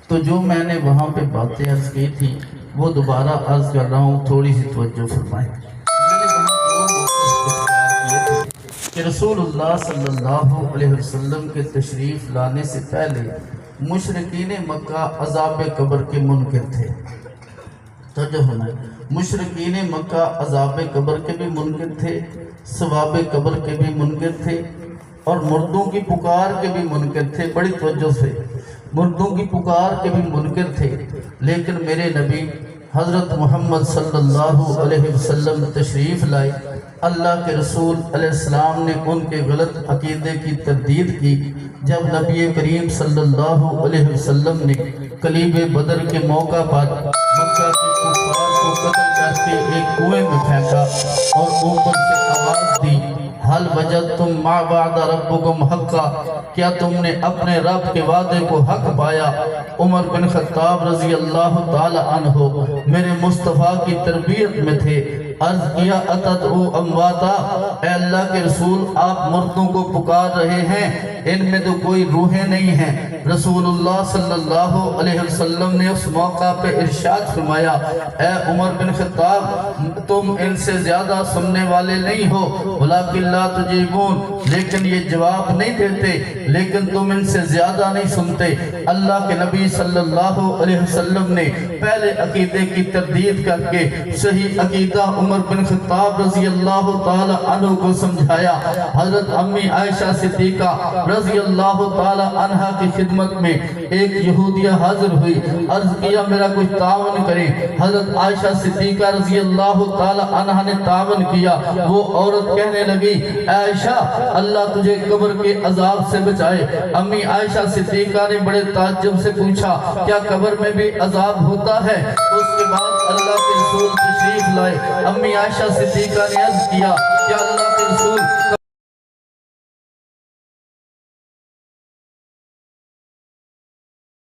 تو جو میں نے وہاں پہ باتیں عرض کی تھی وہ دوبارہ عرض کر رہا ہوں، تھوڑی سی توجہ فرمائیں۔ میں نے وہاں دو موقف اختیار کیے تھے کہ رسول اللہ صلی اللہ علیہ وسلم کے تشریف لانے سے پہلے مشرکین مکہ عذاب قبر کے منکر تھے۔ توجہ ہونا ہے، مشرکین مکہ عذاب قبر کے بھی منکر تھے، ثواب قبر کے بھی منکر تھے، اور مردوں کی پکار کے بھی منکر تھے۔ بڑی توجہ سے، مردوں کی پکار کے بھی منکر تھے، لیکن میرے نبی حضرت محمد صلی اللہ علیہ وسلم تشریف لائے۔ اللہ کے رسول علیہ السلام نے ان کے غلط عقیدے کی تردید کی۔ جب نبی کریم صلی اللہ علیہ وسلم نے کلیب بدر کے موقع پر مکہ کے کفار کو قتل کر کے ایک کنویں میں پھینکا اور اوپر سے آواز دی، حل وجدتم ما وعد ربکم حقا، کیا تم نے اپنے رب کے وعدے کو حق پایا؟ عمر بن خطاب رضی اللہ تعالی عنہ میرے مصطفیٰ کی تربیت میں تھے۔ عرض کیا اتدعو امواتا، اے اللہ کے رسول آپ مردوں کو پکار رہے ہیں، ان میں تو کوئی روحیں نہیں ہیں۔ رسول اللہ صلی اللہ علیہ وسلم نے اس موقع پہ ارشاد فرمایا، اے عمر بن خطاب تم ان سے زیادہ سننے والے نہیں ہو، ولیکن لا تجیبون، لیکن یہ جواب نہیں دیتے، لیکن تم ان سے زیادہ نہیں سنتے۔ اللہ کے نبی صلی اللہ علیہ وسلم نے پہلے عقیدے کی تردید کر کے صحیح عقیدہ عمر بن خطاب رضی اللہ تعالی عنہ کو سمجھایا۔ حضرت امی عائشہ صدیقہ رضی اللہ تعالی عنہ کی خدمت میں ایک یہودیہ حاضر ہوئی، عرض کیا میرا کچھ تعاون کریں۔ حضرت عائشہ صدیقہ رضی اللہ تعالی عنہ نے تعاون کیا۔ وہ عورت کہنے لگی، عائشہ اللہ تجھے قبر کے عذاب سے بچائے۔ امی عائشہ صدیقہ نے بڑے تعجب سے پوچھا، کیا قبر میں بھی عذاب ہوتا ہے؟ اس کے بعد اللہ کے رسول تشریف لائے۔ امی عائشہ صدیقہ نے عرض کیا، کیا اللہ کے رسول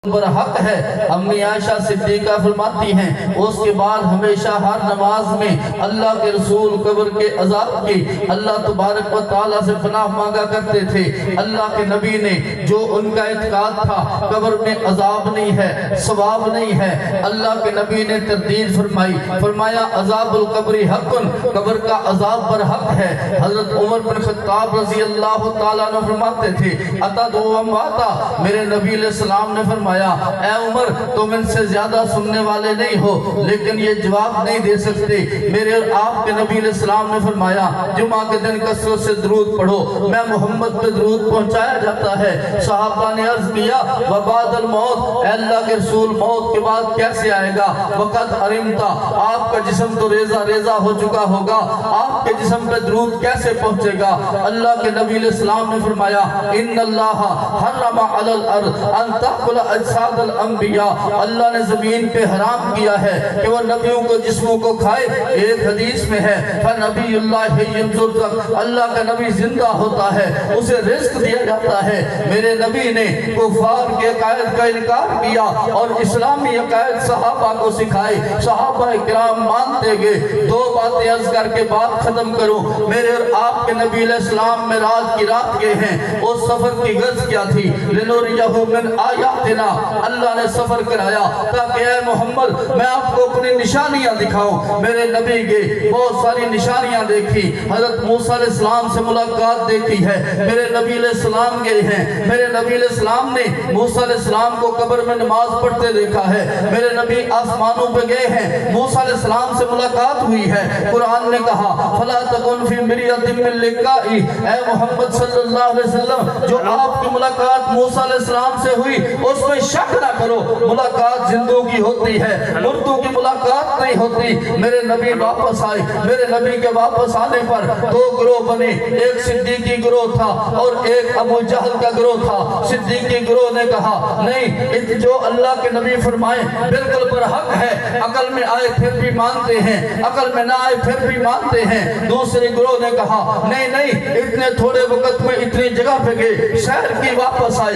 پر حق ہے؟ امی عائشہ صدیقہ فرماتی ہیں اس کے بعد ہمیشہ ہر نماز میں اللہ کے رسول قبر کے عذاب کی اللہ تبارک و تعالیٰ سے پناہ مانگا کرتے تھے۔ اللہ کے نبی نے جو ان کا اعتقاد تھا قبر میں عذاب نہیں ہے، ثواب نہیں ہے، اللہ کے نبی نے تردید فرمائی، فرمایا عذاب القبر حق، قبر کا عذاب پر حق ہے۔ حضرت عمر بن خطاب رضی اللہ تعالیٰ عنہ فرماتے تھے، اتدعو امواتا، میرے نبی علیہ السلام نے فرمایا اے عمر تم ان سے زیادہ سننے والے نہیں ہو، لیکن یہ جواب نہیں دے سکتے۔ میرے اور آپ کے نبی علیہ السلام نے فرمایا جمعہ کے دن کثرت سے درود پڑھو، میں محمد پہ درود پہنچایا جاتا ہے۔ صحابہ نے عرض کیا وبعد الموت، اے اللہ کے رسول موت کے بعد کیسے آئے گا؟ وقت حرمتا، آپ کا جسم تو ریزہ ریزہ ہو چکا ہوگا، آپ کے جسم پہ درود کیسے پہنچے گا؟ اللہ کے نبی علیہ السلام نے فرمایا ان اللہ حرم علی الارض ان تأکل اجساد الانبیاء، اللہ نے زمین پہ حرام کیا ہے کہ وہ نبیوں کو جسموں کو کھائے۔ ایک حدیث میں ہے فنبی اللہ ینظر تک، اللہ کا نبی زندہ ہوتا ہے اسے رزق دیا جاتا ہے۔ میرے نبی نے کفار کے عقائد کا انکار کیا اور اسلامی عقائد صحابہ کو سکھائے، صحابہ کرام مانتے گئے۔ دو باتیں عرض کر کے بات ختم کروں، میرے اور آپ کے نبی علیہ السلام معراج کی رات گئے ہیں، اس سفر کی غرض کیا تھی؟ لنوریہ من آیاتنا، اللہ نے سفر کرایا تاکہ اے محمد میں آپ کو اپنی نشانیاں دکھاؤں۔ میرے نبی کے بہت ساری نشانیاں دیکھی، حضرت موسیٰ علیہ السلام سے ملاقات دیکھی ہے، میرے نبی علیہ السلام گئے ہیں، میرے نبی علیہ السلام نے موسیٰ علیہ السلام کو قبر میں نماز پڑھتے دیکھا ہے، میرے نبی آسمانوں پہ گئے ہیں، موسیٰ علیہ السلام سے ملاقات ہوئی ہے۔ قرآن نے کہا فلا تکن فی مریۃ من لقائی، اے محمد صلی اللہ علیہ وسلم جو آپ کی ملاقات موسیٰ علیہ السلام سے ہوئی اس میں شک نہ کرو، ملاقات زندوں کی ہوتی ہے، مردوں کی ملاقات نہیں ہوتی۔ میرے نبی واپس آئے، میرے نبی کے واپس آنے پر دو گروہ بنے، ایک صدیقی گروہ تھا اور ایک ابو جہل کا گروہ تھا۔ صدیقی گروہ نے کہا نہیں، جو اللہ کے نبی فرمائے بالکل پر حق ہے، عقل میں آئے پھر بھی مانتے ہیں، عقل میں نہ آئے پھر بھی مانتے ہیں۔ دوسرے گروہ نے کہا نہیں نہیں، اتنے تھوڑے وقت میں اتنی جگہ پہ گئے، شہر کی واپس آئے،